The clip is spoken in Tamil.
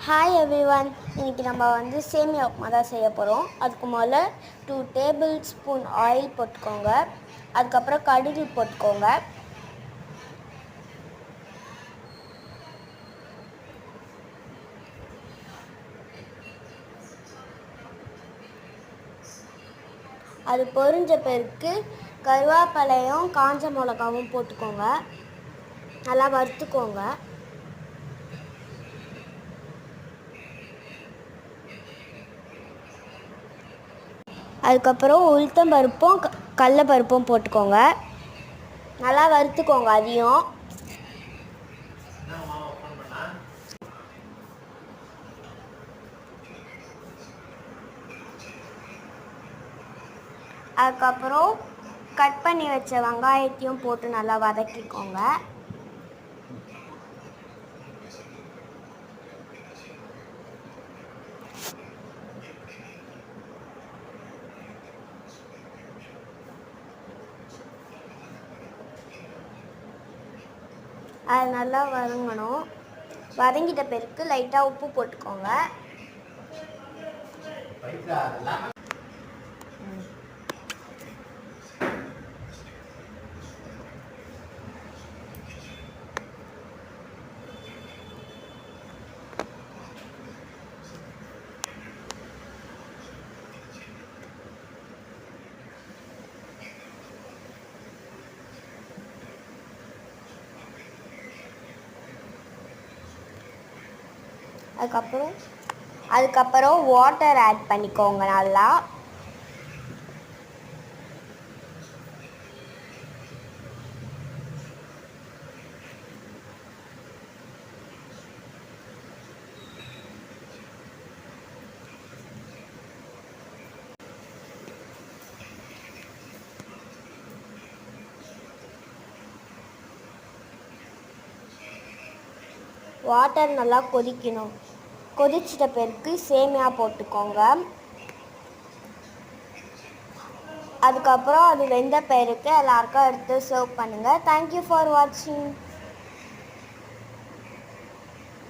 Hi everyone. இன்றைக்கி நம்ம சேமியா உப்புமா தான் செய்ய போகிறோம். அதுக்கு முதல்ல 2 டேபிள் ஸ்பூன் ஆயில் போட்டுக்கோங்க. அதுக்கப்புறம் கடுகு போட்டுக்கோங்க. அது பொரிஞ்ச பிறகு கருவேப்பிலையும் காஞ்ச மிளகாவும் போட்டுக்கோங்க. நல்லா வறுத்துக்கோங்க. அதுக்கப்புறம் உளுத்தம் பருப்பும் கடல பருப்பும் போட்டுக்கோங்க. நல்லா வறுத்துக்கோங்க. அதையும் அதுக்கப்புறம் கட் பண்ணி வச்ச வெங்காயத்தையும் போட்டு நல்லா வதக்கிக்கோங்க. அது நல்லா வதங்கணும். வதங்கிட்ட பிறகு லைட்டாக உப்பு போட்டுக்கோங்க. அதுக்கப்புறம் வாட்டர் ஆட் பண்ணிக்கோங்க. நல்லா வாட்டர் நல்லா கொதிக்கணும். கொதிச்சிட்ட பிறகு சேமியா போட்டுக்கோங்க. அதுக்கப்புறம் அது வெந்த பிறகு எல்லாருக்கும் எடுத்து சர்வ் பண்ணுங்கள். தேங்க்யூ ஃபார் வாட்சிங்.